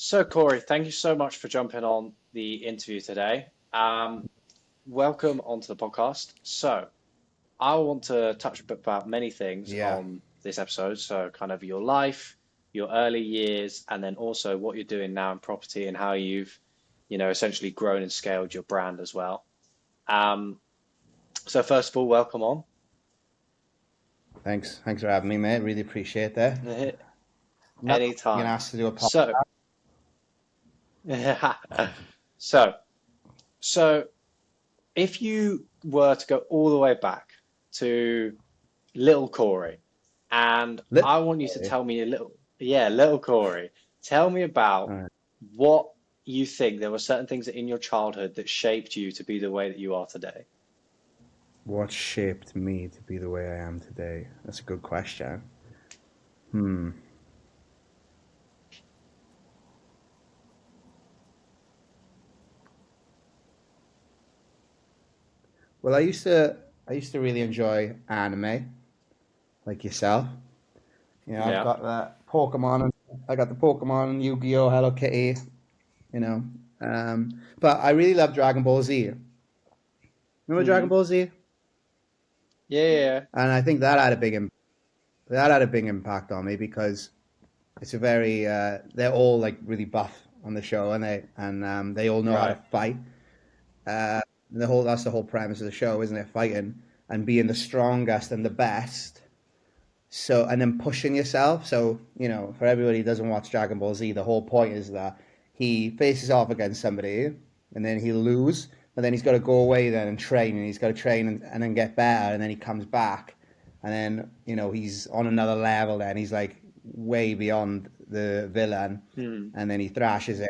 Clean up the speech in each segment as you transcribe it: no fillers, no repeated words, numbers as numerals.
So, Corey, thank you so much for jumping on the interview today. Welcome onto the podcast. So, I want to touch a bit about many things Yeah. on this episode. So, kind of your life, your early years, and then also what you're doing now in property and how you've, essentially grown and scaled your brand as well. Um, so, first of all, welcome on. Thanks. Thanks for having me, mate. Really appreciate that. Not being Anytime. asked to do a podcast. So, so, so if you were to go all the way back to little Corey, and Little. I want you to tell me little Corey, tell me about Uh, what you think there were certain things that in your childhood that shaped you to be the way that you are today. what shaped me to be the way I am today? That's a good question. Hmm. Well, I used to really enjoy anime, like yourself. I've Yeah. got that Pokemon, and I got the Pokemon, Yu-Gi-Oh, Hello Kitty. You know, but I really love Dragon Ball Z. Remember Dragon Hmm. Ball Z? Yeah, yeah, yeah. And I think that had a big impact on me because it's a very they're all like really buff on the show, and they all know how to Right. fight. That's the whole premise of the show, isn't it? Fighting and being the strongest and the best. So and then pushing yourself. So for everybody who doesn't watch Dragon Ball Z, the whole point is that he faces off against somebody, and then he'll lose, but then he's got to go away then and train, and he's got to train and then get better, and then he comes back, and then he's on another level. Then he's like way beyond the villain, Hmm. and then he thrashes him,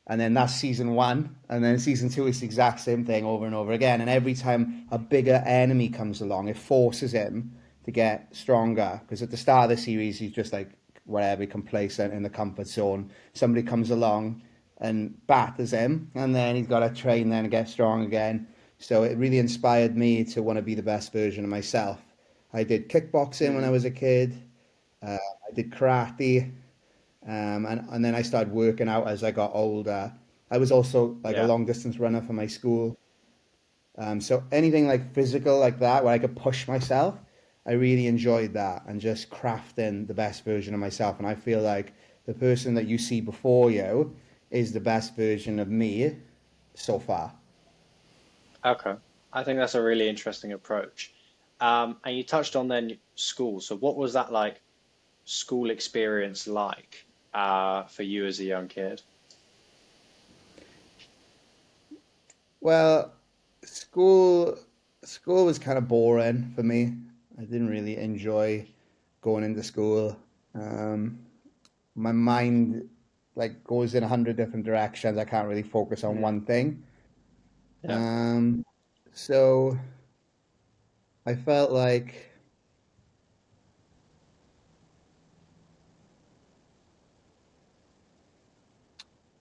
and then that's season one, and then season two is the exact same thing over and over again. And every time a bigger enemy comes along, it forces him to get stronger. Because at the start of the series, he's just like whatever, complacent in the comfort zone. Somebody comes along and batters him, and then he's got to train then and get strong again. So it really inspired me to want to be the best version of myself. I did kickboxing when I Hmm. was a kid. I did karate. And then I started working out as I got older. I was also like a Yeah. long distance runner for my school. So anything like physical like that, where I could push myself, I really enjoyed that and just crafting the best version of myself. And I feel like the person that you see before you is the best version of me so far. Okay. I think that's a really interesting approach. And you touched on then school. So what was that like school experience like for you as a young kid? Well, school school was kind of boring for me. I didn't really enjoy going into school. Um, my mind like goes in 100 different directions. I can't really focus on Hmm. one thing. Yeah. Um, so I felt like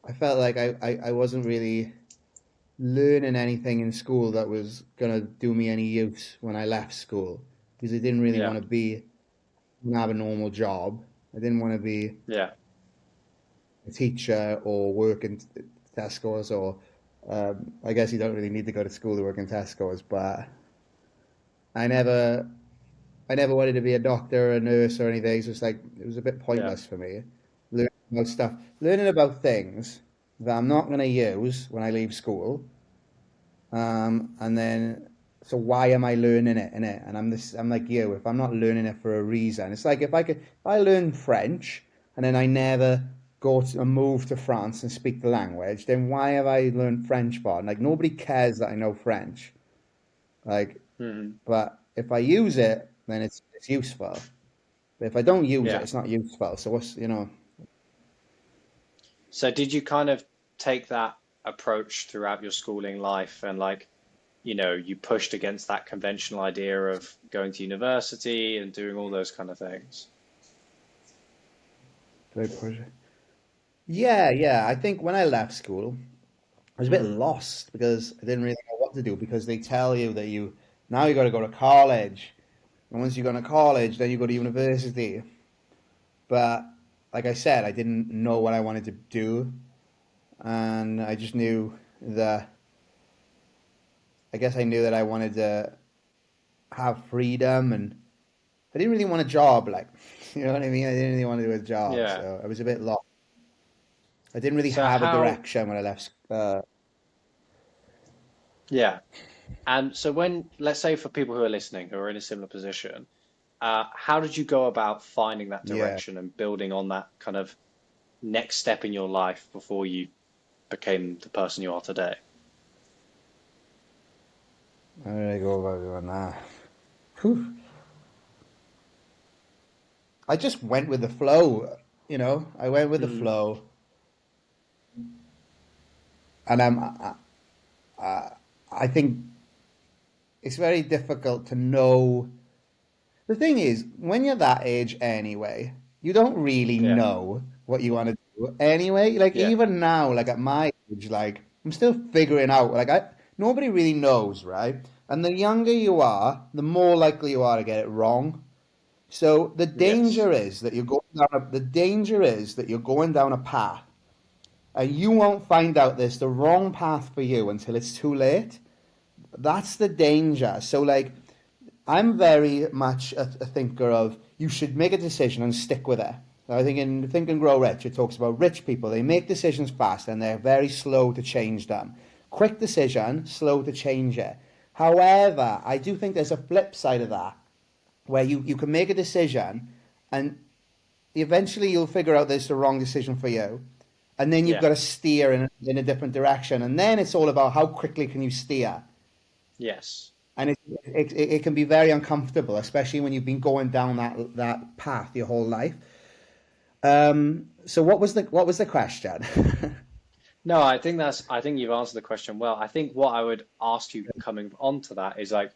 I wasn't really learning anything in school that was gonna do me any use when I left school because I didn't really Yeah. want to have a normal job. I didn't want to be Yeah. a teacher or work in Tesco's or I guess you don't really need to go to school to work in Tesco's, but I never I never wanted to be a doctor or a nurse or anything. It's just like it was a bit Yeah. pointless for me. Learning about stuff, learning about things that I'm not going to use when I leave school. And then so why am I learning it in it? And I'm like you. If I'm not learning it for a reason, it's like if I learn French and then I never go to move to France and speak the language, then why have I learned French for? Like nobody cares that I know French. Like, Hmm. but if I use it, then it's useful. But if I don't use it, Yeah. it's not useful. So what's. So did you kind of take that approach throughout your schooling life and like, you pushed against that conventional idea of going to university and doing all those kind of things? Great project. Yeah, yeah. I think when I left school, I was a bit Hmm. lost because I didn't really know what to do because they tell you that now you got to go to college, and once you go to college, then you go to university. But like I said, I didn't know what I wanted to do, and I just knew that I guess I knew that I wanted to have freedom, and I didn't really want a job, like, you know what I mean? I didn't really want to do a job, Yeah. so I was a bit lost. I didn't really So have a how, direction when I left. yeah. And so when, let's say for people who are listening who are in a similar position, how did you go about finding that Yeah, direction and building on that kind of next step in your life before you became the person you are today? how did I go about doing that? Whew. I just went with the flow, you know. I went with the Mm, flow, and I think it's very difficult to know. The thing is, when you're that age anyway, you don't really yeah. know what you want to do anyway. Like Yeah. even now, like at my age, like I'm still figuring out. Nobody really knows, right? And the younger you are, the more likely you are to get it wrong. So Yes. the danger is that you're going down a path and you won't find out there's the wrong path for you until it's too late. That's the danger. So like I'm very much a thinker of you should make a decision and stick with it. I think in Think and Grow Rich, it talks about rich people. They make decisions fast and they're very slow to change them. Quick decision, slow to change it. However, I do think there's a flip side of that where you can make a decision and eventually you'll figure out that it's the wrong decision for you. And then you've Yeah. got to steer in a different direction. And then it's all about how quickly can you steer. Yes. And it can be very uncomfortable, especially when you've been going down that path your whole life. So what was the question? No, I think you've answered the question well. I think what I would ask you coming onto that is like,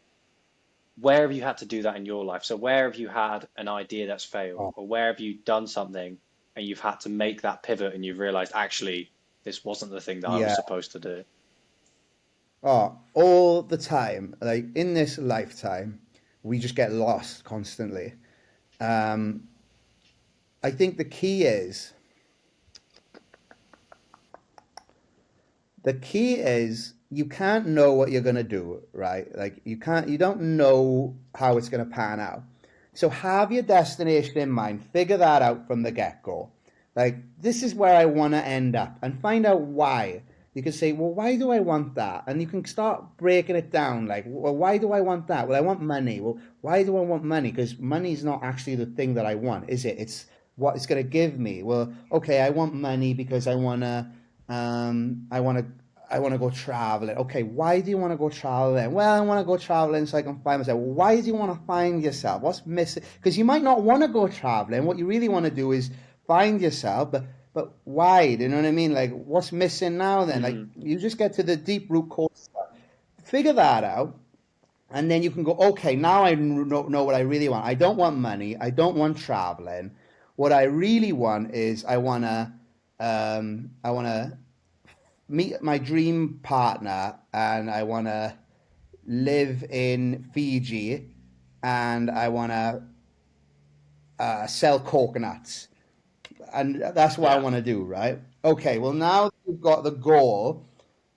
where have you had to do that in your life? So where have you had an idea that's failed, Oh, or where have you done something and you've had to make that pivot and you've realized actually this wasn't the thing that I was yeah. supposed to do? Oh, all the time. Like in this lifetime, we just get lost constantly. Um, I think the key is you can't know what you're going to do, right? Like you don't know how it's going to pan out. So have your destination in mind, figure that out from the get-go. Like this is where I want to end up and find out why. You can say, well, why do I want that? And you can start breaking it down. Like, well, why do I want that? Well, I want money. Well, why do I want money? Because money is not actually the thing that I want, is it? It's what it's going to give me. Well, okay, I want money because um, I want to I want to go traveling. Okay, why do you want to go traveling? Well, I want to go traveling so I can find myself. Well, why do you want to find yourself? What's missing? Because you might not want to go traveling. What you really want to do is find yourself, but why? Do you know what I mean? Like, what's missing now? Then, like, Hmm. you just get to the deep root cause stuff. Figure that out, and then you can go. Okay, now I know what I really want. I don't want money. I don't want traveling. What I really want is I wanna meet my dream partner and I want to live in Fiji and I want to sell coconuts. And that's what I Yeah. want to do, right? Okay, well, now you've got the goal.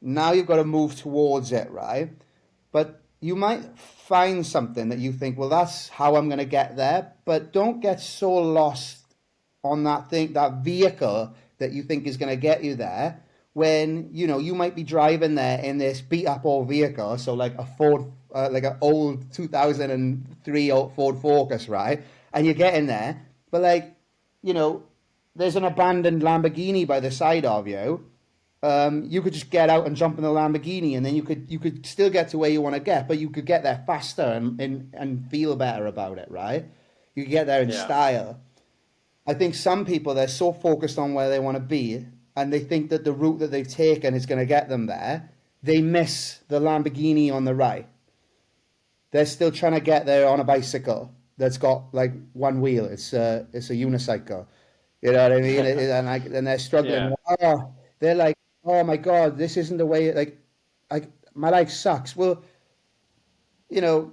Now you've got to move towards it, right? But you might find something that you think, well, that's how I'm going to get there. But don't get so lost on that vehicle that you think is going to get you there when you might be driving there in this beat up old vehicle, so like a Ford, like an old 2003 old Ford Focus, right? And you're getting there, but like you know there's an abandoned Lamborghini by the side of you. You could just get out and jump in the Lamborghini, and then you could still get to where you want to get, but you could get there faster and feel better about it, right? You could get there in Yeah. style. I think some people they're so focused on where they want to be, and they think that the route that they've taken is going to get them there. They miss the Lamborghini on the right. They're still trying to get there on a bicycle that's got like one wheel. It's a unicycle. You know what I mean? And they're Yeah. struggling. Oh, they're like, oh my god, this isn't the way. Like my life sucks. Well, you know,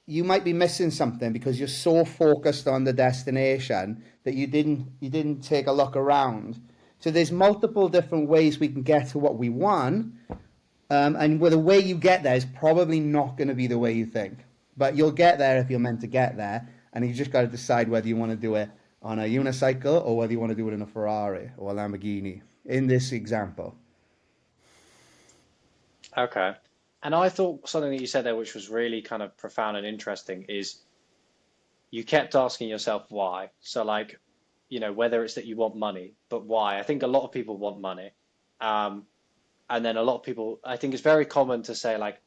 you might be missing something because you're so focused on the destination that you didn't take a look around. So there's multiple different ways we can get to what we want, and the way you get there is probably not going to be the way you think, but you'll get there if you're meant to get there, and you just got to decide whether you want to do it on a unicycle or whether you want to do it in a Ferrari or a Lamborghini. In this example, Okay. And I thought something that you said there, which was really kind of profound and interesting, is you kept asking yourself why. So, like, whether it's that you want money, but why? I think a lot of people want money. Um, and then a lot of people, I think it's very common to say, like,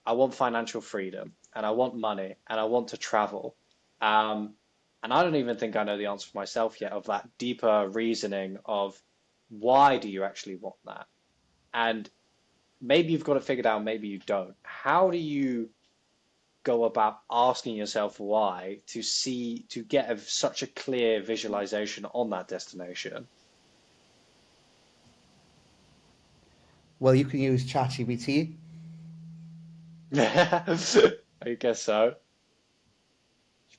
I want financial freedom and I want money and I want to travel. Um, and I don't even think I know the answer for myself yet of that deeper reasoning of why do you actually want that? And maybe you've got it figured out, maybe you don't. How do you go about asking yourself why to get such a clear visualization on that destination? well, you can use ChatGPT. I guess so.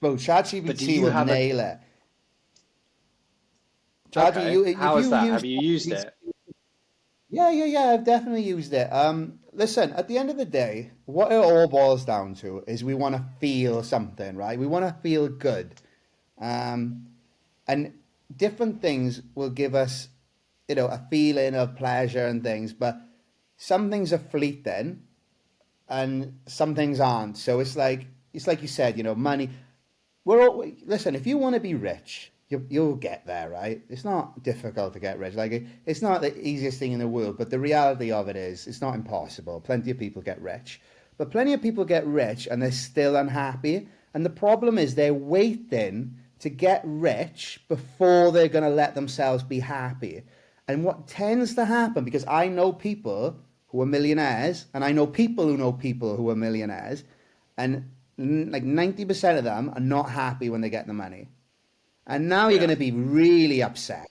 Well, But do ChatGPT you will have a, nail it. okay, If how is you that? use Have you used ChatGPT, it? yeah, I've definitely used it. Listen, at the end of the day, what it all boils down to is we want to feel something, right? We want to feel good. Um, and different things will give us, a feeling of pleasure and things, but some things are fleeting and some things aren't. So it's like you said, money. Listen. If you want to be rich, you'll get there, right? It's not difficult to get rich. Like it's not the easiest thing in the world, but the reality of it is, it's not impossible. Plenty of people get rich, but plenty of people get rich and they're still unhappy. And the problem is they're waiting to get rich before they're going to let themselves be happy. And what tends to happen, because I know people who are millionaires, and I know people who know people who are millionaires, and like 90% of them are not happy when they get the money. And now you're going Yeah, to be really upset.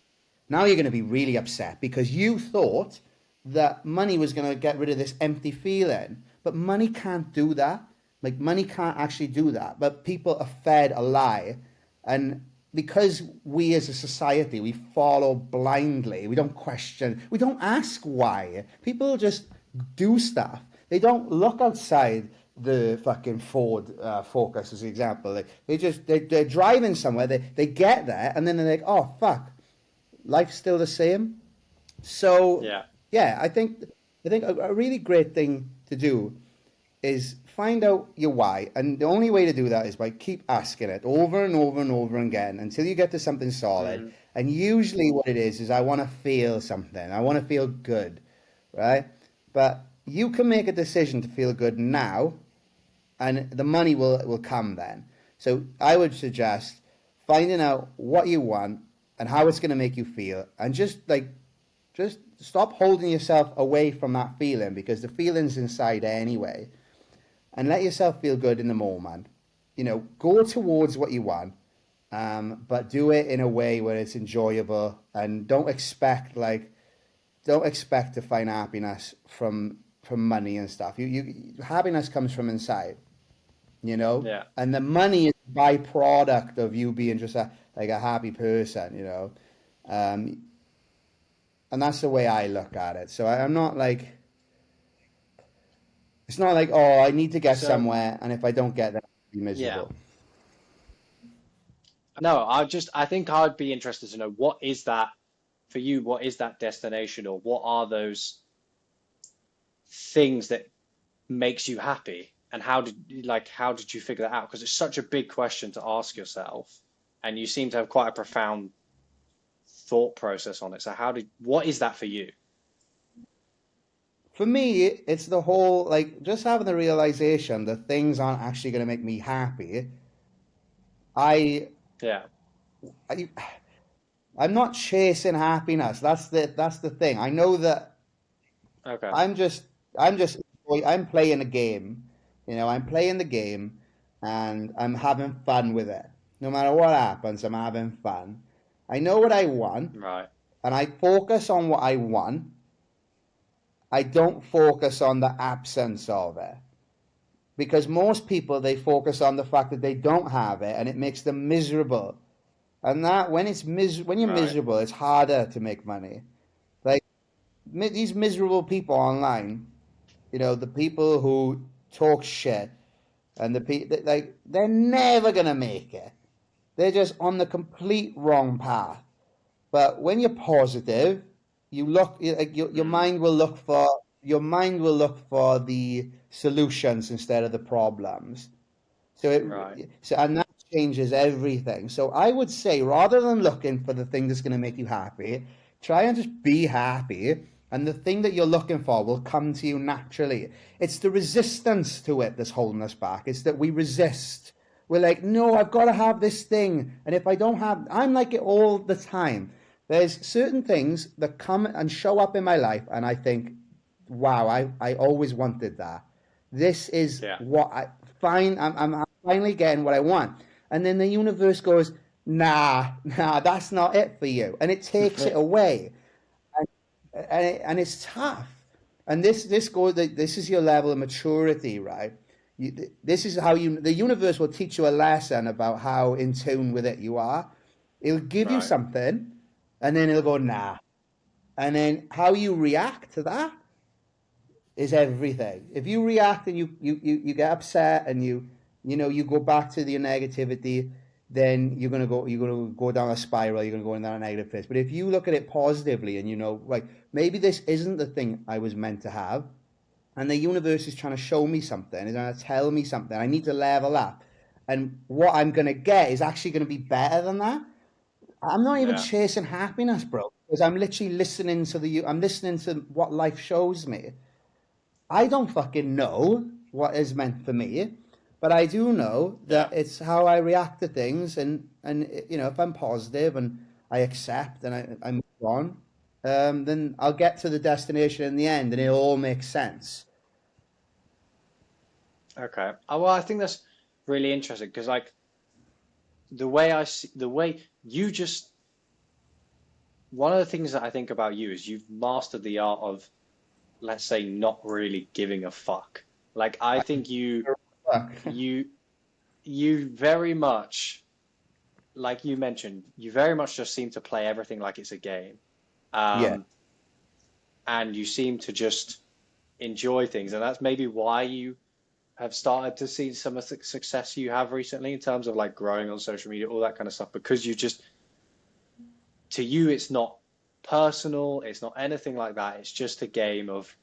Now you're going to be really upset because you thought that money was going to get rid of this empty feeling. But money can't do that. Like, money can't actually do that. But people are fed a lie. And because we as a society, we follow blindly, we don't question, we don't ask why. People just do stuff. They don't look outside the fucking Ford Focus as an example. They're driving somewhere, they get there, and then they're like, oh fuck, life's still the same. So yeah, yeah, I think a really great thing to do is find out your why, and the only way to do that is by keep asking it over and over and over again until you get to something solid. mm, And usually what it is I want to feel something, I want to feel good, right? But you can make a decision to feel good now, and the money will come then. So I would suggest finding out what you want and how it's going to make you feel, and just stop holding yourself away from that feeling, because the feeling's inside anyway, and let yourself feel good in the moment. Go towards what you want, but do it in a way where it's enjoyable, and don't expect to find happiness from money and stuff. Happiness comes from inside, yeah. and the money is a byproduct of you being just a happy person, um, and that's the way I look at it. So I'm not like, it's not like, oh, I need to get So, somewhere, and if I don't get there, I'll be yeah. miserable. No, I think I'd be interested to know what is that for you? What is that destination, or what are those things that makes you happy? And how did you figure that out? Because it's such a big question to ask yourself, and you seem to have quite a profound thought process on it. So what is that for you? For me, it's the whole, like, just having the realization that things aren't actually going to make me happy. I, Yeah. I, I'm not chasing happiness. That's the thing. I know that Okay. I'm just I'm just I'm playing a game. I'm playing the game, and I'm having fun with it. No matter what happens, I'm having fun. I know what I want, Right. and I focus on what I want. I don't focus on the absence of it, because most people, they focus on the fact that they don't have it, and it makes them miserable. And that when you're Right. miserable, it's harder to make money. Like these miserable people online, the people who talk shit and the people like they're never gonna make it. They're just on the complete wrong path. But when you're positive, like Mm. your mind will look for the solutions instead of the problems. Right. And that changes everything. So I would say rather than looking for the thing that's going to make you happy, try and just be happy, and the thing that you're looking for will come to you naturally. It's the resistance to it that's holding us back. It's that we resist. We're like, no, I've got to have this thing, and if I don't have, I'm like it all the time. There's certain things that come and show up in my life, and I think, wow, I always wanted that. This is Yeah. what I find. I'm finally getting what I want. And then the universe goes, nah, that's not it for you. And it takes it away. And, it's tough. And this is your level of maturity, right? This is how the universe will teach you a lesson about how in tune with it you are. It'll give you Right. something, and then it'll go, nah. And then how you react to that is everything. If you react and you get upset and you go back to the negativity, then you're gonna go down a spiral. You're gonna go in that negative place. But if you look at it positively and like maybe this isn't the thing I was meant to have, and the universe is trying to show me something, is trying to tell me something. I need to level up, and what I'm gonna get is actually gonna be better than that. I'm not even Yeah. chasing happiness, bro, because I'm literally I'm listening to what life shows me. I don't fucking know what is meant for me, but I do know Yeah. that it's how I react to things, and if I'm positive and I accept and I move on, then I'll get to the destination in the end, and it all makes sense. Okay. Well, I think that's really interesting because like the way I see the way you just one of the things that I think about you is you've mastered the art of, let's say, not really giving a fuck. Like I think you you very much, like you mentioned, you very much just seem to play everything like it's a game. Yeah. Um, and you seem to just enjoy things, and that's maybe why you have started to see some of the success you have recently in terms of like growing on social media, all that kind of stuff, because you just, to you, it's not personal, it's not anything like that. It's just a game of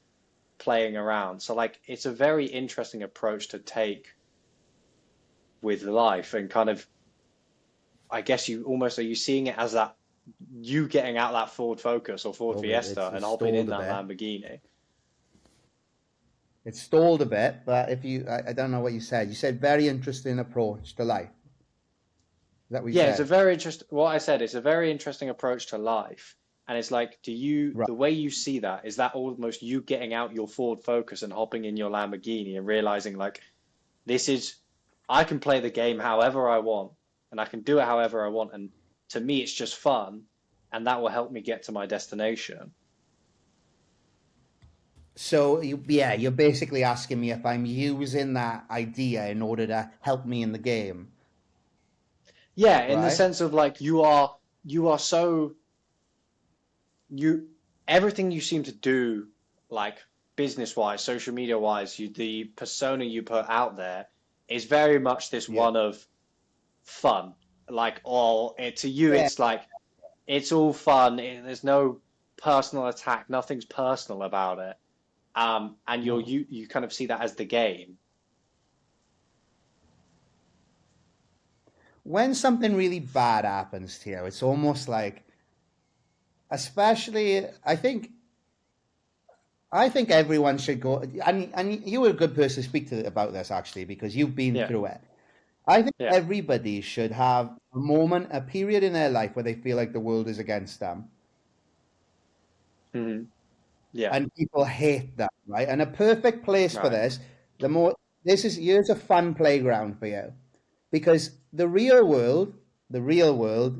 playing around. So like it's a very interesting approach to take with life and kind of I guess you almost are you seeing it as that you getting out that Ford Focus or Ford Oh, Fiesta it's and hopping in stalled a that bit. Lamborghini. It stalled a bit, but I don't know what you said. You said very interesting approach to life. Is that what you Yeah, it's a said? very interesting, what I said, it's a very interesting approach to life. And it's like, do you, Right. the way you see that, is that almost you getting out your Ford Focus and hopping in your Lamborghini and realizing like, this is, I can play the game however I want and I can do it however I want. And to me, it's just fun and that will help me get to my destination. So you're basically asking me if I'm using that idea in order to help me in the game, Yeah, in the right? sense of like, you are so, you, everything you seem to do, like business wise, social media wise, the persona you put out there is very much this Yeah. one of fun. Like, all to you, Yeah. it's like it's all fun. There's no personal attack. Nothing's personal about it. And No. you kind of see that as the game. When something really bad happens to you, it's almost like, especially, I think everyone should go, and you were a good person to speak to about this actually because you've been Yeah, through it. I think yeah, everybody should have a moment, a period in their life where they feel like the world is against them, hmm yeah, and people hate that, right? And a perfect place for right, this, the more here's a fun playground for you, because the real world,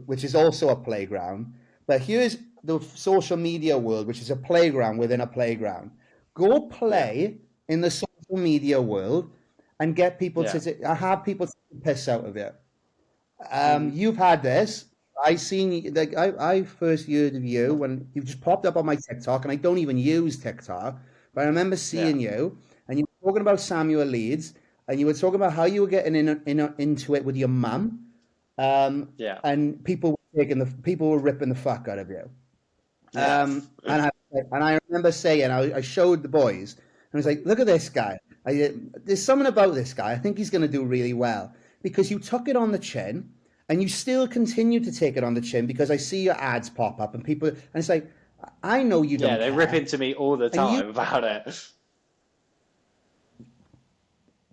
which is also a playground, but here's the social media world, which is a playground within a playground. Go yeah, play in the social media world and get people yeah, to have people to piss out of you. hmm You've had this. I seen like I first heard of you when you just popped up on my TikTok, and I don't even use TikTok, but I remember Yeah, seeing you, and you were talking about Samuel Leeds, and you were talking about how you were getting into it with your mum, yeah, and people were ripping the fuck out of you. yeah, And I remember saying, I showed the boys, and I was like, look at this guy. There's something about this guy. I think he's going to do really well because you took it on the chin, and you still continue to take it on the chin because I see your ads pop up and people, and it's like, I know you yeah. don't They rip care, into me all the and you, time about it.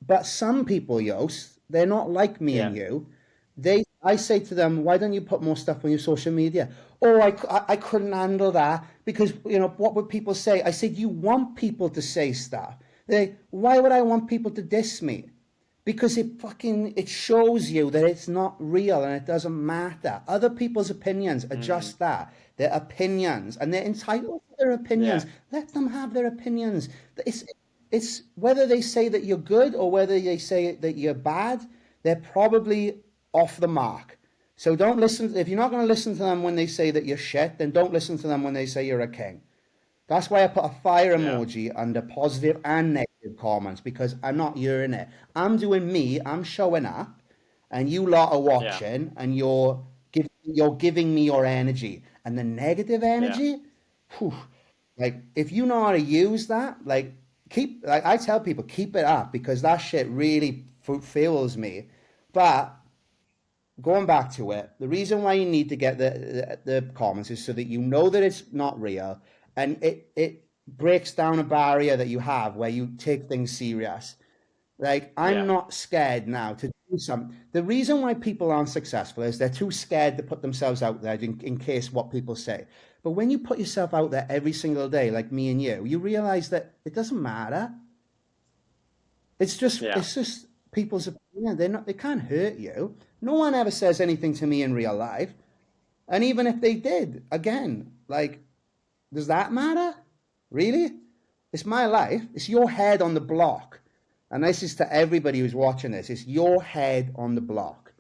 but some people, Yost, they're not like me and Yeah, you. I say to them, why don't you put more stuff on your social media? Oh, I couldn't handle that because, what would people say? I said, you want people to say stuff. Why would I want people to diss me? Because it shows you that it's not real and it doesn't matter. Other people's opinions are mm, just that. They're opinions and they're entitled to their yeah, opinions. Let them have their opinions. It's, it's whether they say that you're good or whether they say that you're bad, they're probably off the mark. So don't listen. If you're not going to listen to them when they say that you're shit, then don't listen to them when they say you're a king. That's why I put a fire yeah, emoji under positive and negative comments because I'm not hearing it. I'm doing me. I'm showing up, and you lot are yeah, watching, and you're giving me your energy. And the negative yeah. energy, whew, like if you know how to use that, like I tell people, keep it up because that shit really fuels me. But going back to it, the reason why you need to get the comments is so that you know that it's not real, and it breaks down a barrier that you have where you take things serious. Like I'm Yeah. not scared now to do something. The reason why people aren't successful is they're too scared to put themselves out there in case what people say. But when you put yourself out there every single day, like me and you realize that it doesn't matter. Yeah. It's just people's opinion. They can't hurt you. No one ever says anything to me in real life. And even if they did, again, like, does that matter? Really? It's my life. It's your head on the block. And this is to everybody who's watching this. It's your head on the block.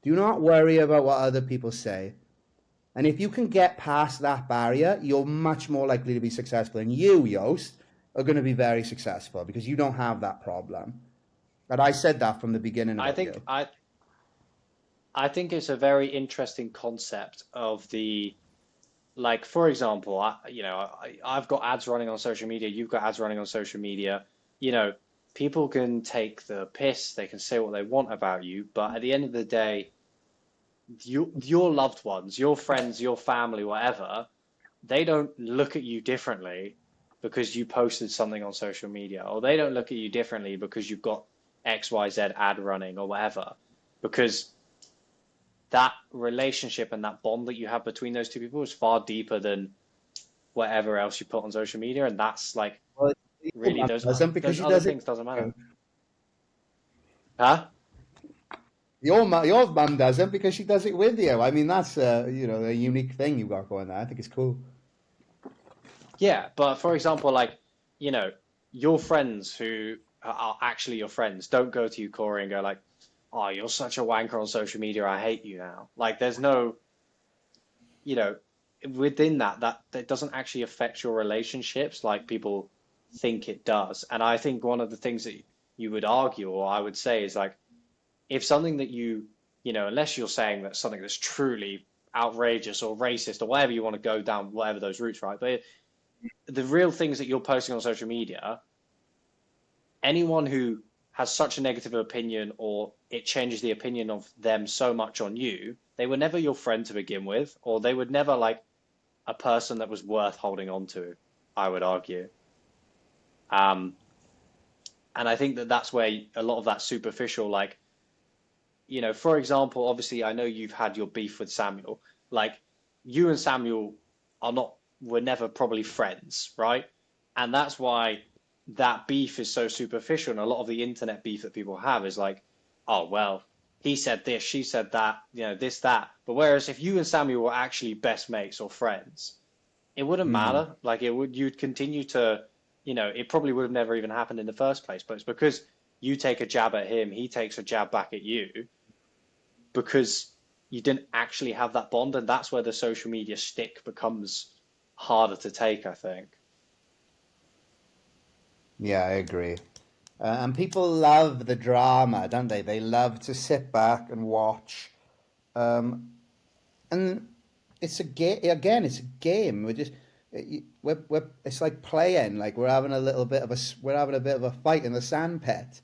Do not worry about what other people say. And if you can get past that barrier, you're much more likely to be successful. And you, Yost, are going to be very successful because you don't have that problem. But I said that from the beginning I about think you. I I think it's a very interesting concept of the like for example, I've got ads running on social media, you've got ads running on social media. You know, people can take the piss, they can say what they want about you, but at the end of the day, your loved ones, your friends, your family, whatever, they don't look at you differently because you posted something on social media, or they don't look at you differently because you've got XYZ ad running or whatever. Because that relationship and that bond that you have between those two people is far deeper than whatever else you put on social media. And that's like Well, your really mum doesn't because those she other does it. things doesn't matter. Huh? Your mum doesn't because she does it with you. I mean, that's a unique thing you got going there. I think it's cool. Yeah, but for example, like, you know, your friends who are actually your friends don't go to you, Corey, and go like, "Oh, you're such a wanker on social media. I hate you now." Like, there's no, you know, within that doesn't actually affect your relationships like people think it does. And I think one of the things that you would argue, or I would say, is like, if something that unless you're saying that something that's truly outrageous or racist or whatever you want to go down, whatever those routes, right? But the real things that you're posting on social media, anyone who has such a negative opinion or it changes the opinion of them so much on you, they were never your friend to begin with, or they would never like a person that was worth holding on to, I would argue. Um, and I think that that's where a lot of that superficial, like, for example, obviously, I know you've had your beef with Samuel. Like, you and Samuel are not, were never probably friends, right? And that's why that beef is so superficial. And a lot of the internet beef that people have is like, oh, well, he said this, she said that, this, that. But whereas if you and Samuel were actually best mates or friends, it wouldn't Mm. matter. Like, you'd continue to, it probably would have never even happened in the first place. But it's because you take a jab at him, he takes a jab back at you because you didn't actually have that bond, and that's where the social media stick becomes harder to take, I think. Yeah, I agree. And people love the drama, don't they? They love to sit back and watch. Um, and it's a game again. It's a game. It's like playing. Like we're having a little bit of we're having a bit of a fight in the sandpit.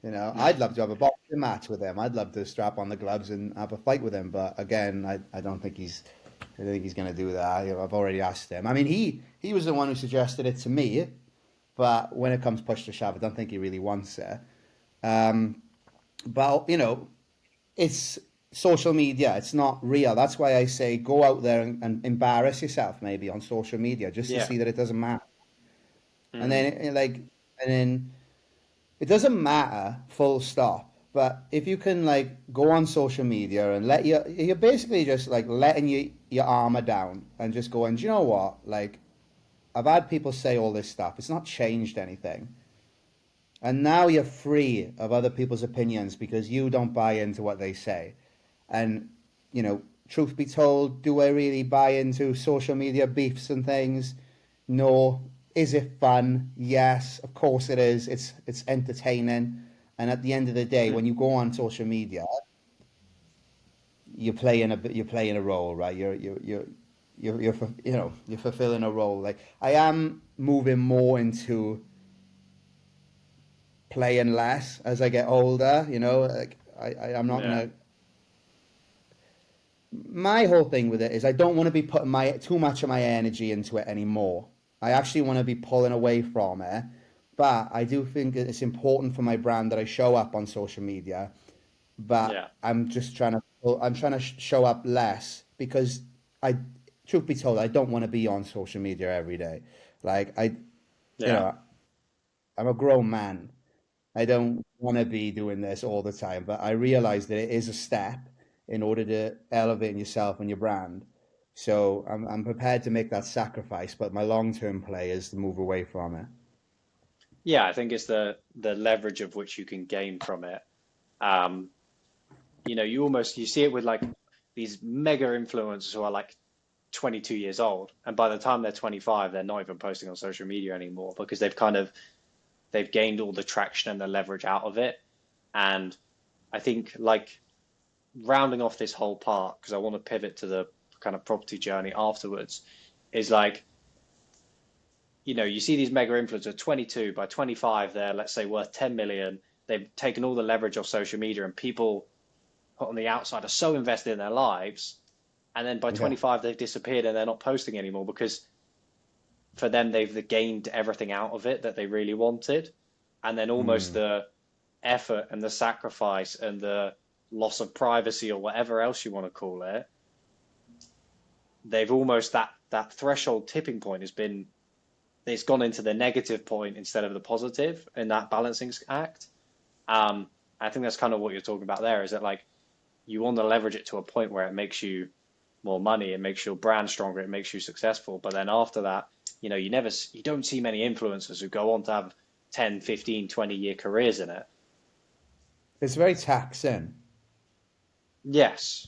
You know, I'd love to have a boxing match with him. I'd love to strap on the gloves and have a fight with him. But again, I don't think I don't think he's going to do that. You know, I've already asked him. I mean, he was the one who suggested it to me. But when it comes push to shove, I don't think he really wants it. Um, but you know, it's social media. It's not real. That's why I say go out there and embarrass yourself maybe on social media just to Yeah. see that it doesn't matter. And Mm. then and then it doesn't matter full stop. But if you can like go on social media and you're basically just like letting your armor down and just going, do you know what? Like I've had people say all this stuff. It's not changed anything. And now you're free of other people's opinions because you don't buy into what they say. And, you know, truth be told, do I really buy into social media beefs and things? No. Is it fun? Yes, of course it is. It's entertaining. And at the end of the day, when you go on social media, you're playing a role, right? You know you're fulfilling a role. Like I am moving more into playing less as I get older. You know, like I'm not Yeah. gonna. My whole thing with it is I don't want to be putting my too much of my energy into it anymore. I actually want to be pulling away from it, but I do think that it's important for my brand that I show up on social media. But Yeah. I'm just trying to I'm trying to show up less because I, truth be told, I don't want to be on social media every day. Like you Yeah. know, I'm a grown man. I don't want to be doing this all the time, but I realize that it is a step in order to elevate yourself and your brand. So I'm prepared to make that sacrifice, but my long-term play is to move away from it. Yeah, I think it's the leverage of which you can gain from it. Um, you see it with like these mega influencers who are like 22 years old, and by the time they're 25, they're not even posting on social media anymore because they've gained all the traction and the leverage out of it. And I think like rounding off this whole part, because I want to pivot to the kind of property journey afterwards, is like, you see these mega influencers 22, by 25, they're, let's say, worth 10 million. They've taken all the leverage off social media, and people on the outside are so invested in their lives. And then by Yeah. 25, they've disappeared and they're not posting anymore because for them, they've gained everything out of it that they really wanted. And then almost Mm. the effort and the sacrifice and the loss of privacy or whatever else you want to call it, they've almost that threshold tipping point has been it's gone into the negative point instead of the positive in that balancing act. I think that's kind of what you're talking about there. Is that like you want to leverage it to a point where it makes you more money, it makes your brand stronger, it makes you successful. But then after that, you don't see many influencers who go on to have 10, 15, 20-year careers in it. It's very taxing. Yes.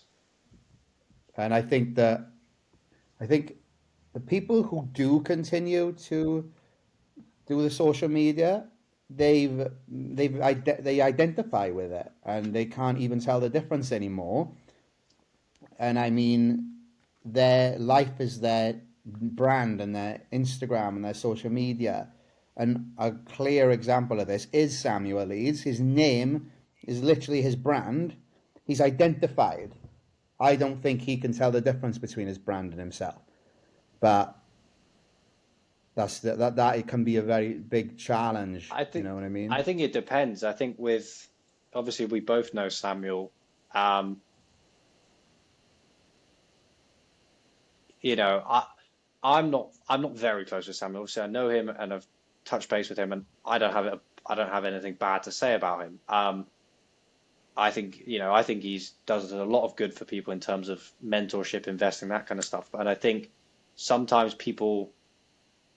And I think the people who do continue to do the social media, they identify with it and they can't even tell the difference anymore. And I mean, their life is their brand and their Instagram and their social media. And a clear example of this is Samuel Leeds. His name is literally his brand. He's identified. I don't think he can tell the difference between his brand and himself. But that it can be a very big challenge. I You think know what I mean? I think it depends. I think with obviously we both know Samuel. Um, you know, I'm not very close with Samuel. Obviously, I know him and I've touched base with him, and I don't have anything bad to say about him. I think he's does a lot of good for people in terms of mentorship, investing, that kind of stuff. And I think sometimes people,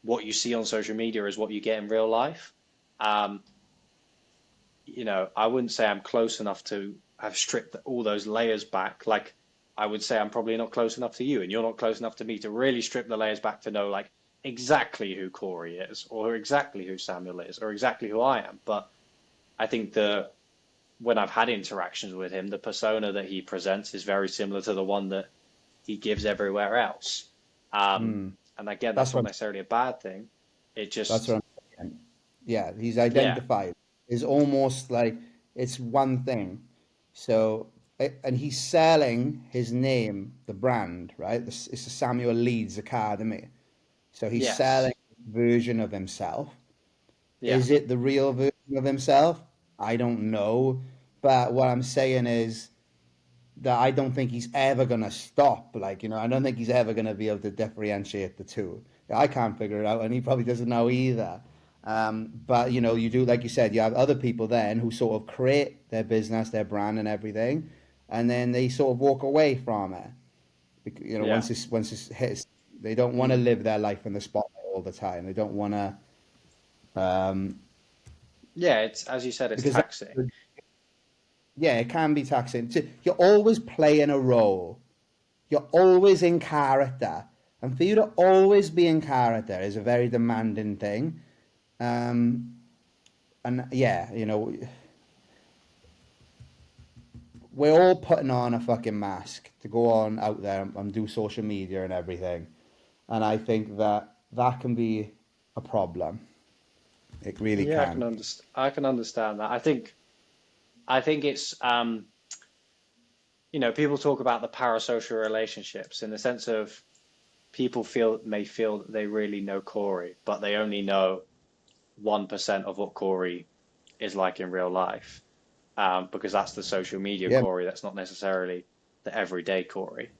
what you see on social media is what you get in real life. Um, I wouldn't say I'm close enough to have stripped all those layers back. Like I would say I'm probably not close enough to you, and you're not close enough to me to really strip the layers back to know like exactly who Corey is, or exactly who Samuel is, or exactly who I am. But I think the when I've had interactions with him, the persona that he presents is very similar to the one that he gives everywhere else. Um, Mm. and again, That's that's not what necessarily a bad thing. It that's just, what I'm saying. Yeah, he's yeah, identified. It's almost like it's one thing. So, and he's selling his name, the brand, right? It's the Samuel Leeds Academy. So he's selling yes, a version of himself. yeah, Is it the real version of himself? I don't know. But what I'm saying is that I don't think he's ever going to stop. Like, I don't think he's ever going to be able to differentiate the two. I can't figure it out, and he probably doesn't know either. But, you do, like you said, you have other people then who sort of create their business, their brand, and everything, and then they sort of walk away from it. yeah, Once it's hits, they don't want to mm, live their life in the spotlight all the time. They don't want to, um, yeah. It's as you said, it's because taxing. yeah, it can be taxing. You're always playing a role. You're always in character. And for you to always be in character is a very demanding thing. Um, and yeah, we're all putting on a fucking mask to go on out there and do social media and everything. And I think that that can be a problem. It really Yeah, can. I can understand that. I think it's people talk about the parasocial relationships in the sense of people may feel that they really know Corey, but they only know 1% of what Corey is like in real life, because that's the social media Yeah. Corey. That's not necessarily the everyday Corey.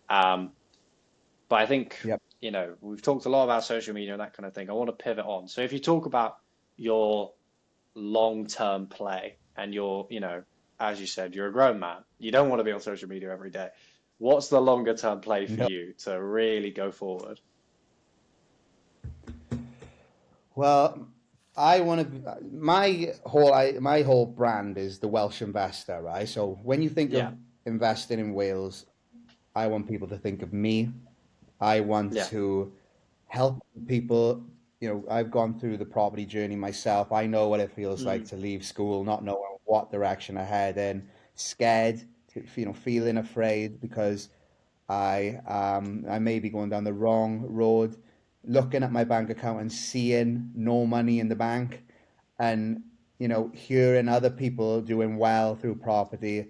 Um, but I think, Yep. we've talked a lot about social media and that kind of thing. I want to pivot on. So if you talk about your long-term play and as you said, you're a grown man. You don't want to be on social media every day. What's the longer term play for No. you to really go forward? Well, I want to. My whole brand is the Welsh investor, right? So when you think Yeah, of investing in Wales, I want people to think of me. I want yeah, to help people. I've gone through the property journey myself. I know what it feels like mm, to leave school, not knowing what direction I head in, scared, feeling afraid because I may be going down the wrong road, looking at my bank account and seeing no money in the bank, and hearing other people doing well through property,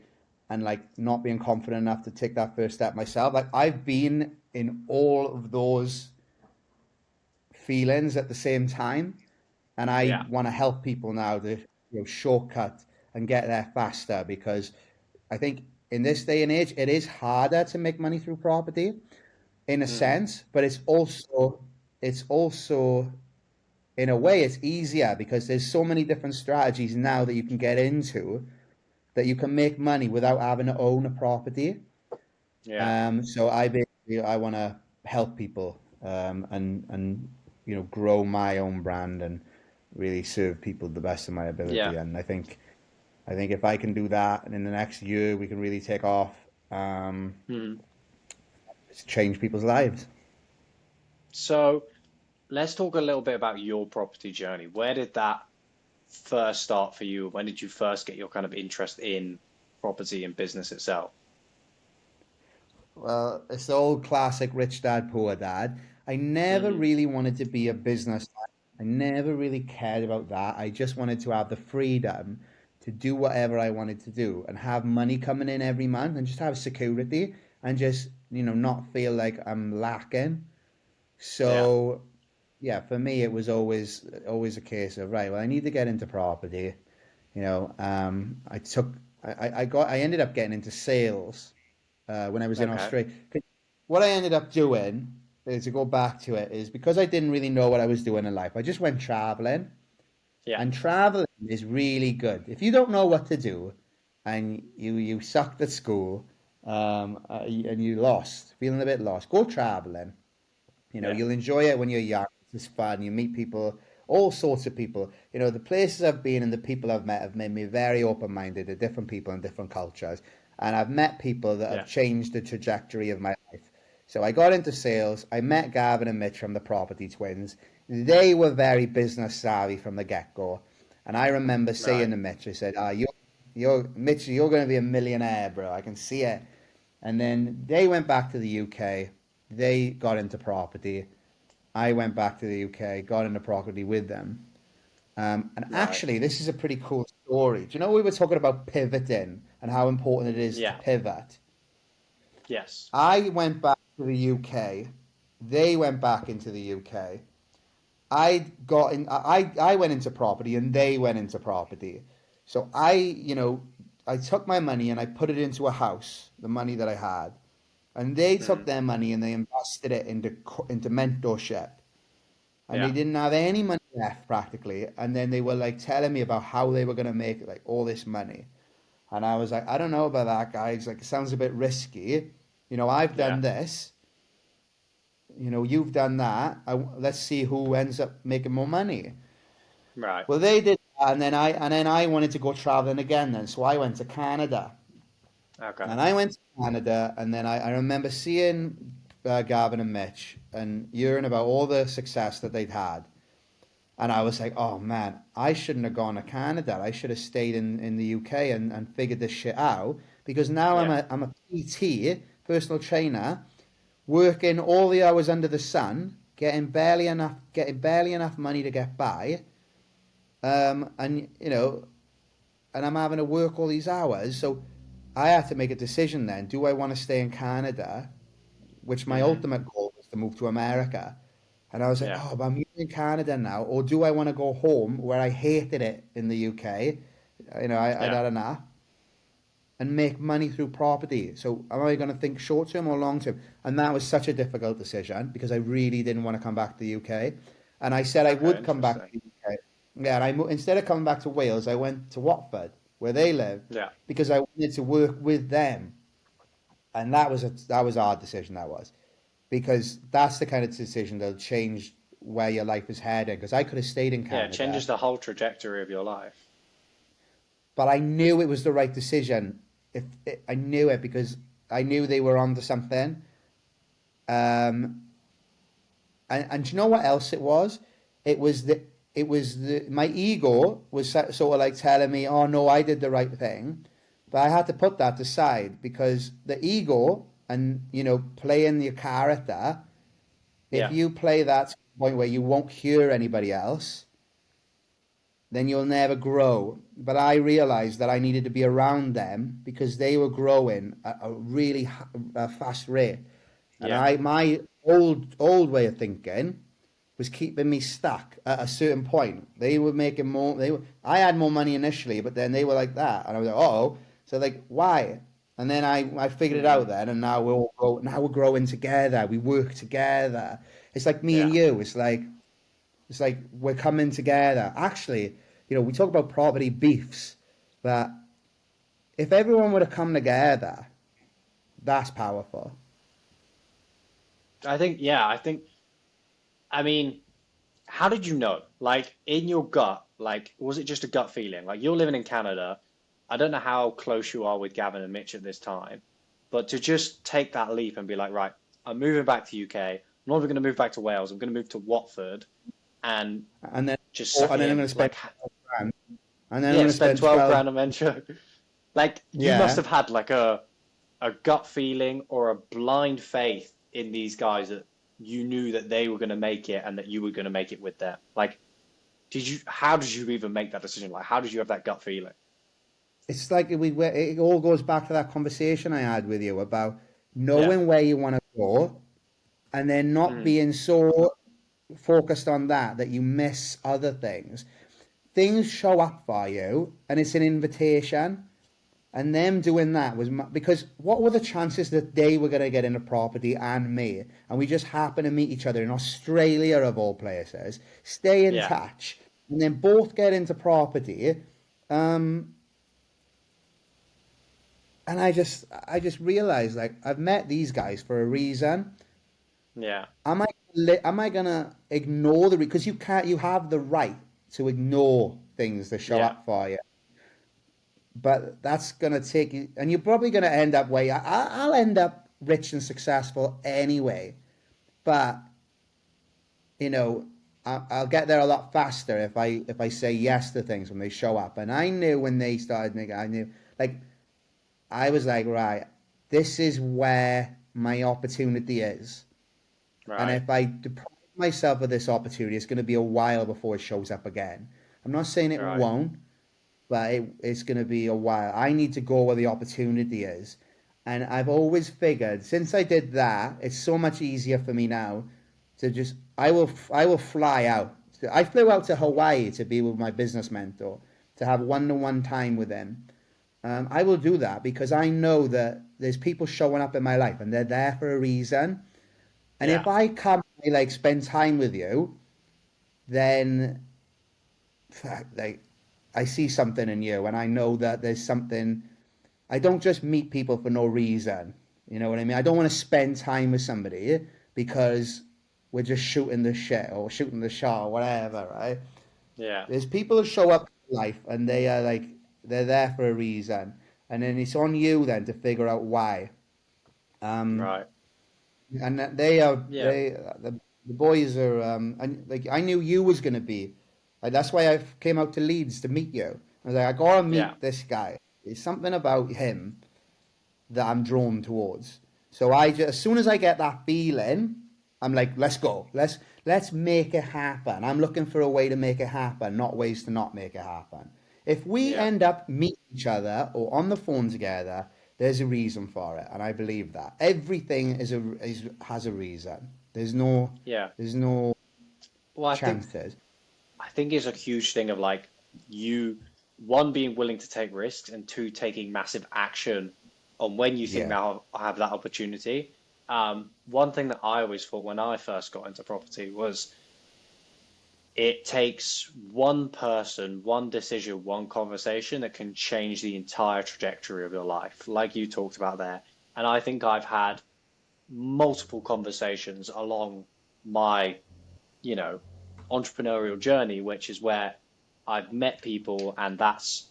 and like not being confident enough to take that first step myself. Like I've been in all of those feelings at the same time, and I yeah, want to help people now to shortcut and get there faster because I think in this day and age it is harder to make money through property in a mm, sense, but it's also in a way it's easier because there's so many different strategies now that you can get into that you can make money without having to own a property. yeah, So I want to help people and grow my own brand and really serve people to the best of my yeah, ability. And I think if I can do that, and in the next year we can really take off, mm. change people's lives. So let's talk a little bit about your property journey. Where did that first start for you? When did you first get your kind of interest in property and business itself? Well, it's the old classic rich dad, poor dad. I never Mm, really wanted to be a businessman. I never really cared about that. I just wanted to have the freedom to do whatever I wanted to do and have money coming in every month and just have security and just, not feel like I'm lacking. yeah, So, yeah, for me, it was always a case of, right, well, I need to get into property. I took, I ended up getting into sales when I was in okay, Australia. What I ended up doing, to go back to it, is because I didn't really know what I was doing in life, I just went traveling. yeah, And traveling is really good. If you don't know what to do and you sucked at school and you lost, feeling a bit lost, go traveling. yeah, You'll enjoy it when you're young. It's fun. You meet people, all sorts of people. The places I've been and the people I've met have made me very open-minded to different people and different cultures. and I've met people that have Yeah. changed the trajectory of my life. So I got into sales. I met Gavin and Mitch from the Property Twins. They were very business savvy from the get-go. And I remember saying Right. to Mitch, I said, you're Mitch, you're going to be a millionaire, bro. I can see it. And then they went back to the UK. They got into property. I went back to the UK, got into property with them. And Right. actually, this is a pretty cool story. Do you know we were talking about pivoting and how important it is to Yeah. pivot? Yes. I went back to the UK. They went back into the UK. I went into property and they went into property. So I took my money and I put it into a house, the money that I had. And they took Mm. their money and they invested it into mentorship. And they Yeah. didn't have any money left practically. And then they were like telling me about how they were going to make like all this money. And I was like, I don't know about that, guys. Like, it sounds a bit risky. I've Yeah. done this. You've done that. Let's see who ends up making more money. Right. Well, they did that, and then I wanted to go traveling again. Then, so I went to Canada, Okay. and I went to Canada, and then I remember seeing Gavin and Mitch and hearing about all the success that they'd had. And I was like, oh man, I shouldn't have gone to Canada. I should have stayed in the UK and figured this shit out because now I'm Yeah. a PT, personal trainer, working all the hours under the sun, getting barely enough money to get by, and and I'm having to work all these hours. So I had to make a decision then. Do I want to stay in Canada, which my Hmm. ultimate goal was to move to America? And I was like, Yeah. oh, but I'm here in Canada now. Or do I want to go home where I hated it in the UK? I'd Yeah. had enough and make money through property. So am I going to think short term or long term? And that was such a difficult decision because I really didn't want to come back to the UK. And I said I Okay. would come back to Interesting. the UK. Yeah, and instead of coming back to Wales, I went to Watford, where they live, Yeah. because I wanted to work with them. And that was a hard decision, that was, because that's the kind of decision that'll change where your life is heading. Because I could have stayed in Yeah. It changes Canada, the whole trajectory of your life. but I knew it was the right decision. I knew it because I knew they were onto something. Um, and do you know what else it was? It was my ego was sort of like telling me, "Oh no, I did the right thing," but I had to put that aside because the ego and playing your character. If Yeah. you play that to the point where you won't hear anybody else, then you'll never grow. But I realized that I needed to be around them because they were growing at a really fast rate. And Yeah. my old way of thinking was keeping me stuck at a certain point. They were making more. I had more money initially, but then they were like that, and I was like, oh, so like why? And then I figured it Hmm. out then, and now we're growing together. We work together. It's like me and Yeah. you. It's like we're coming together. Actually, we talk about property beefs, but if everyone would have come together, that's powerful. I think. Yeah. I think. I mean, how did you know? Like in your gut, like was it just a gut feeling? Like you're living in Canada. I don't know how close you are with Gavin and Mitch at this time, but to just take that leap and be like, right, I'm moving back to UK. I'm not even going to move back to Wales. I'm going to move to Watford and And then, just oh, suck and it then I'm going in. to spend Like, 12 grand. And then I'm yeah, going to spend spend 12 12. grand on venture. Like you must Yeah. have had like a gut feeling or a blind faith in these guys that you knew that they were going to make it and that you were going to make it with them. Like, how did you even make that decision? Like, how did you have that gut feeling? It's like it all goes back to that conversation I had with you about Yeah. knowing where you want to go and then not Mm. being so focused on that you miss other things. Things show up for you and it's an invitation. And them doing that was because what were the chances that they were going to get into property and me? And we just happened to meet each other in Australia, of all places, stay in Yeah. touch, and then both get into property. Um, and I just realized like I've met these guys for a reason. Yeah. Am I gonna ignore because you have the right to ignore things that show Yeah. up for you. but that's going to take you, and you're probably going to end up I'll end up rich and successful anyway, but you know, I'll get there a lot faster if I say yes to things when they show up. And I knew when they started making, I knew like I was like, right, this is where my opportunity is, and Right. if I deprive myself of this opportunity, it's going to be a while before it shows up again. I'm not saying it Right. won't, but it's going to be a while. I need to go where the opportunity is. And I've always figured since I did that, it's so much easier for me now to just, I will fly out. I flew out to Hawaii to be with my business mentor, to have one-to-one time with him. I will do that because I know that there's people showing up in my life and they're there for a reason. And Yeah. if I come, like, spend time with you, then like I see something in you, and I know that there's something. I don't just meet people for no reason. You know what I mean? I don't want to spend time with somebody because we're just shooting the shit or shooting the shot or whatever, right? Yeah. There's people who show up in life and they are like they're there for a reason, and then it's on you then to figure out why. Um, Right. and they are Yeah. the boys are and like I knew you was gonna be like that's why I came out to Leeds to meet you. I was like I gotta Yeah. meet this guy. There's something about him that I'm drawn towards. So I just as soon as I get that feeling, I'm like let's go, let's make it happen. I'm looking for a way to make it happen, not ways to not make it happen. If we Yeah. end up meeting each other or on the phone together, there's a reason for it, and I believe that everything has a reason. Yeah. There's no Well, chances. I think it's a huge thing of like you, one, being willing to take risks, and two, taking massive action on when you think Yeah, now I have that opportunity. One thing that I always thought when I first got into property was it takes one person, one decision, one conversation that can change the entire trajectory of your life, like you talked about there. And I think I've had multiple conversations along my, you know, entrepreneurial journey, which is where I've met people and that's,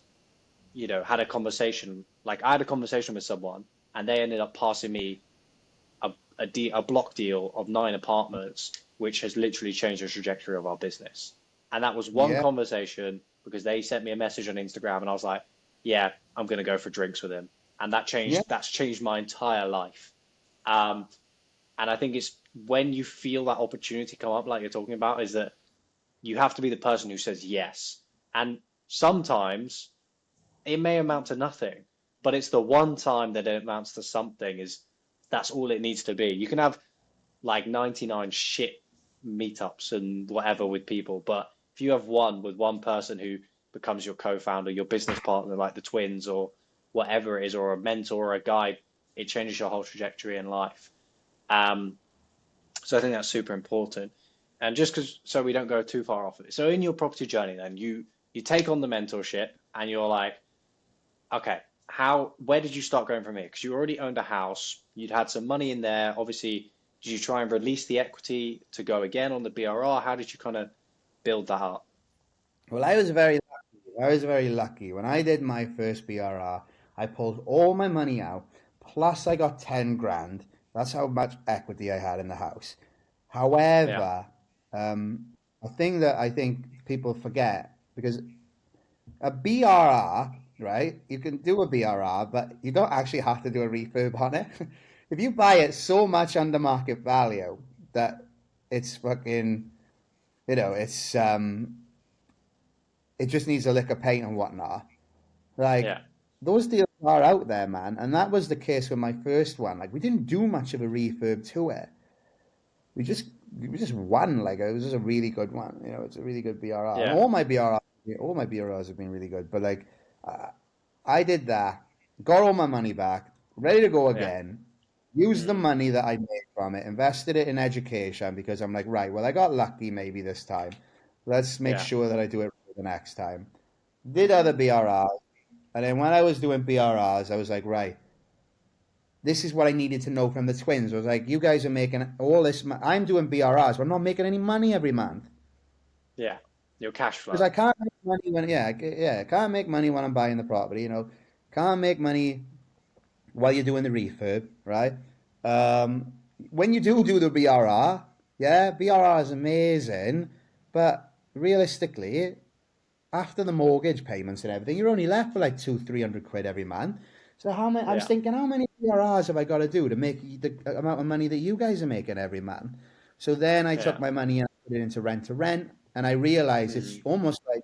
had a conversation. Like I had a conversation with someone and they ended up passing me a block deal of 9 apartments, which has literally changed the trajectory of our business. And that was one yeah, conversation because they sent me a message on Instagram and I was like, yeah, I'm going to go for drinks with him. And yeah, that's changed my entire life. Um, and I think it's when you feel that opportunity come up, like you're talking about, is that you have to be the person who says yes. And sometimes it may amount to nothing, but it's the one time that it amounts to something is that's all it needs to be. You can have like 99 shit meetups and whatever with people, but if you have one with one person who becomes your co-founder, your business partner, like the twins or whatever it is, or a mentor or a guide, it changes your whole trajectory in life. Um, so I think that's super important. And just because, so we don't go too far off of it. So in your property journey, then you take on the mentorship, and you're like, okay, where did you start going from here? Because you already owned a house, you'd had some money in there. Obviously, did you try and release the equity to go again on the BRR? How did you kind of build that up? Well, I was very lucky. I was very lucky. When I did my first BRR, I pulled all my money out, plus I got 10 grand. That's how much equity I had in the house. Yeah, However, a thing that I think people forget, because a BRR, right? You can do a BRR, but you don't actually have to do a refurb on it. If you buy it so much under market value that it's fucking, it's it just needs a lick of paint and whatnot. Like yeah, those deals are out there, man, and that was the case with my first one. Like we didn't do much of a refurb to it. We just we just won. Like it was just a really good one. It's a really good BRR, and yeah, all my BRRs have been really good. But like uh, I did that, got all my money back, ready to go yeah, again. Used the mm, money that I made from it, invested it in education because I'm like, right, well, I got lucky maybe this time. Let's make yeah, sure that I do it the next time. Did other mm, BRRs, and then when I was doing BRRs, I was like, right, this is what I needed to know from the twins. I was like, you guys are making all this. I'm doing BRRs, but I'm not making any money every month. yeah, Your cash Because flow. I can't make money when, I can't make money when I'm buying the property, can't make money while you're doing the refurb, right? Um, when you do the BRR, yeah, BRR is amazing, but realistically, after the mortgage payments and everything, you're only left with like 200-300 quid every month. So how many? I was Yeah. thinking, how many BRRs have I got to do to make the amount of money that you guys are making every month? So then I took Yeah. my money and put it into rent to rent, and I realized it's Mm. almost like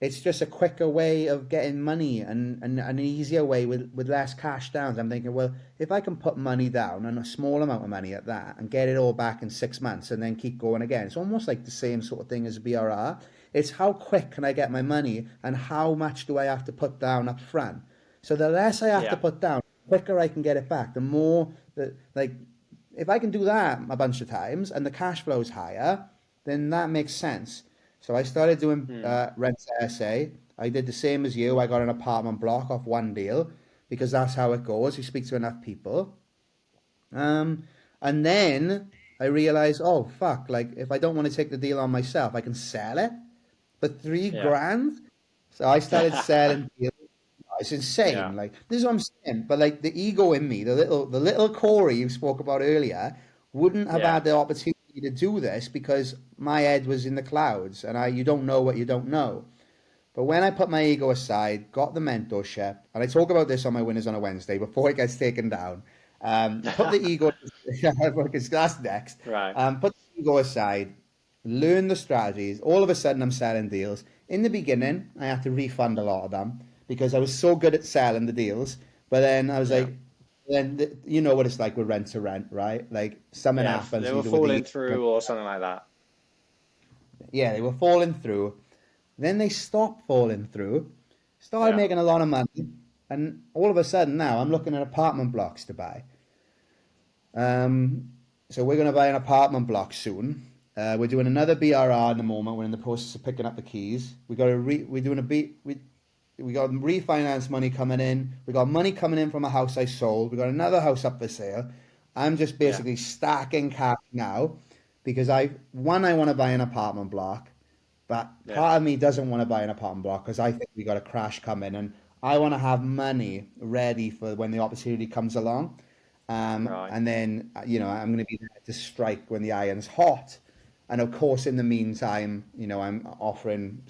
it's just a quicker way of getting money and an easier way with less cash down. I'm thinking, well, if I can put money down and a small amount of money at that and get it all back in 6 months and then keep going again, it's almost like the same sort of thing as BRR. It's how quick can I get my money and how much do I have to put down up front. So the less I have to Yeah. put down, the quicker I can get it back. The more that, like, if I can do that a bunch of times and the cash flow is higher, then that makes sense. So I started doing Mm. rent to SA. I did the same as you. I got an apartment block off one deal because that's how it goes. You speak to enough people. Um, and then I realized, oh, fuck, like if I don't want to take the deal on myself, I can sell it for three Yeah. grand. So I started selling deals. It's Yeah. insane. Like this is what I'm saying. But like the ego in me, the little Corey you spoke about earlier, wouldn't have Yeah. had the opportunity to do this because my head was in the clouds, and you don't know what you don't know. But when I put my ego aside, got the mentorship, and I talk about this on my Winners on a Wednesday before it gets taken down. Put the ego, because that's next. Right. Put the ego aside, learn the strategies. All of a sudden, I'm selling deals. In the beginning, I had to refund a lot of them because I was so good at selling the deals. But then I was Yeah. like, you know what it's like with rent to rent, right? Like something Yeah. happens They were either with the falling through or something like that. yeah, they were falling through. Then they stopped falling through, started Yeah. making a lot of money, and all of a sudden now I'm looking at apartment blocks to buy. Um, so we're going to buy an apartment block soon. We're doing another BRR in the moment. We're in the process of picking up the keys. We're doing we got refinance money coming in. We got money coming in from a house I sold. We got another house up for sale. I'm just Yeah. basically stacking cash now because I want to buy an apartment block. But Yeah. part of me doesn't want to buy an apartment block because I think we got a crash coming, and I want to have money ready for when the opportunity comes along. Right. And then, I'm going to be there to strike when the iron's hot. And of course, in the meantime, I'm offering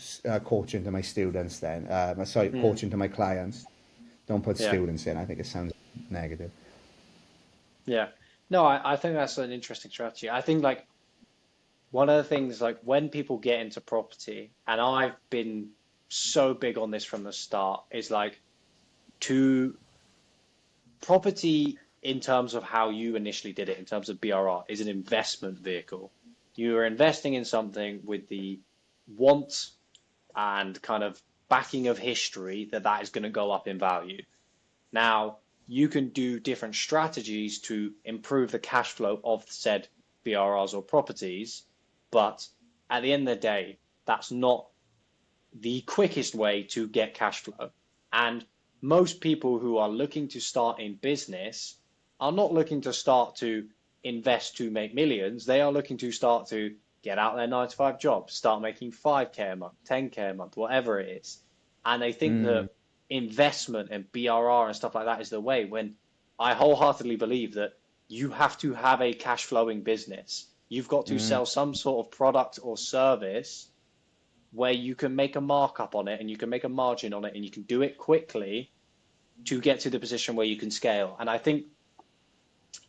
coaching to my students then. Sorry, Mm. coaching to my clients. Don't put Yeah. students in. I think it sounds negative. Yeah. No, I think that's an interesting strategy. I think like one of the things like when people get into property, and I've been so big on this from the start, is like to property in terms of how you initially did it, in terms of BRR, is an investment vehicle. You are investing in something with the want and kind of backing of history that that is going to go up in value. Now, you can do different strategies to improve the cash flow of said BRRs or properties, but at the end of the day, that's not the quickest way to get cash flow. And most people who are looking to start in business are not looking to start to invest to make millions. They are looking to start to get out their 9 to 5 job, start making 5K a month, 10K a month, whatever it is. And they think Mm, that investment and BRR and stuff like that is the way, when I wholeheartedly believe that you have to have a cash flowing business. You've got to mm, sell some sort of product or service where you can make a markup on it and you can make a margin on it and you can do it quickly to get to the position where you can scale. And I think,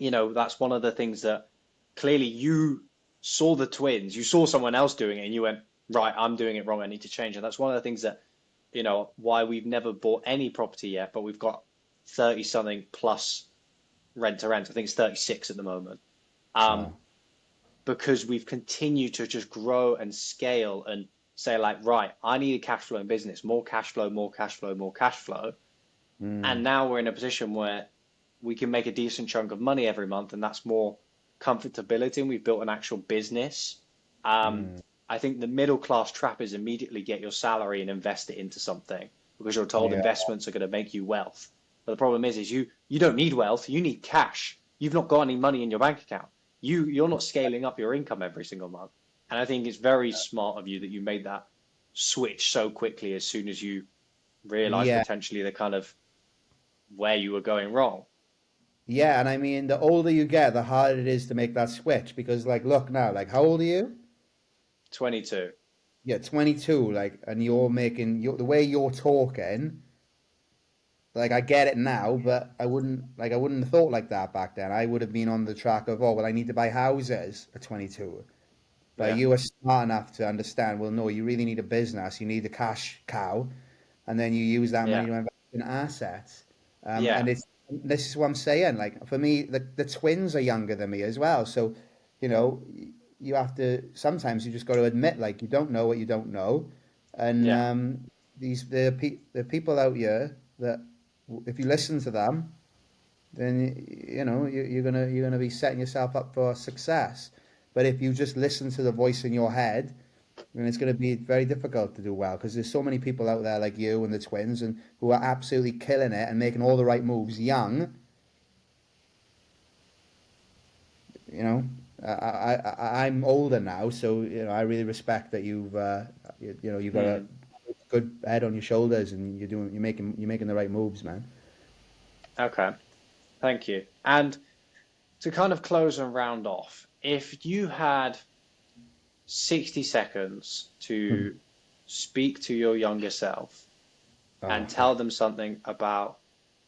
that's one of the things that clearly you saw the twins, you saw someone else doing it and you went, right, I'm doing it wrong. I need to change. And that's one of the things that, why we've never bought any property yet, but we've got 30 something plus rent to rent. I think it's 36 at the moment. Um, wow. because we've continued to just grow and scale and say like, right, I need a cash flow in business, more cash flow, more cash flow, more cash flow. And Mm, now we're in a position where we can make a decent chunk of money every month, and that's more comfortability. And we've built an actual business. Um, mm, I think the middle class trap is immediately get your salary and invest it into something because you're told yeah. investments are going to make you wealth. But the problem is you don't need wealth, you need cash. You've not got any money in your bank account. You're not scaling up your income every single month. And I think it's very smart of you that you made that switch so quickly as soon as you realize Yeah, potentially the kind of where you were going wrong. yeah, and I mean, the older you get, the harder it is to make that switch because, like, look now, like, how old are you? 22. Yeah, 22, like, and the way you're talking, like, I get it now, but I wouldn't have thought like that back then. I would have been on the track of, oh, well, I need to buy houses at 22. But Yeah, you are smart enough to understand, well, no, you really need a business, you need a cash cow, and then you use that money yeah, to invest in assets. yeah, And this is what I'm saying. Like for me, the twins are younger than me as well. So, you know, you have to sometimes you just got to admit like you don't know what you don't know, and yeah. the people out here that if you listen to them, then you know you're gonna be setting yourself up for success. But if you just listen to the voice in your head, then it's going to be very difficult to do well because there's so many people out there like you and the twins and who are absolutely killing it and making all the right moves young. You know, I'm older now, so you know I really respect that you know you've got a Hmm. good head on your shoulders and you're making the right moves, man. Okay, thank you. And to kind of close and round off, if you had 60 seconds to speak to your younger self Oh, and tell them something about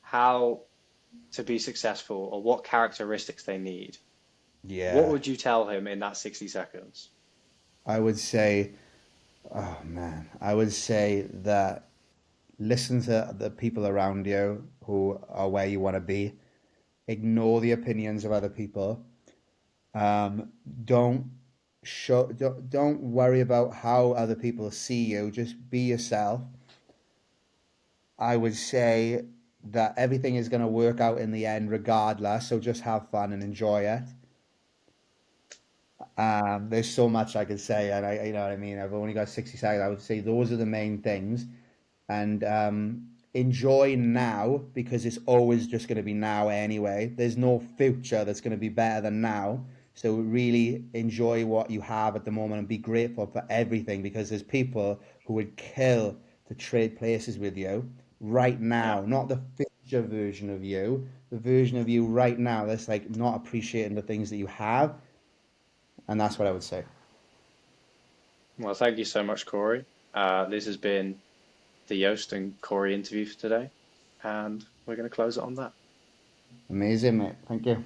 how to be successful or what characteristics they need, what yeah. would you tell him in that 60 seconds? I would say, oh man, I would say that listen to the people around you who are where you want to be. Ignore the opinions of other people. Um, don't don't worry about how other people see you. Just be yourself. I would say that everything is going to work out in the end regardless. So just have fun and enjoy it. There's so much I could say, and you know what I mean. I've only got 60 seconds. I would say those are the main things, and enjoy now because it's always just going to be now anyway. There's no future that's going to be better than now. So really enjoy what you have at the moment and be grateful for everything because there's people who would kill to trade places with you right Yeah. now, not the future version of you, the version of you right now that's like not appreciating the things that you have. And that's what I would say. Well, thank you so much, Corey. This has been the Yoast and Corey interview for today, and we're going to close it on that. Amazing, mate. Thank you.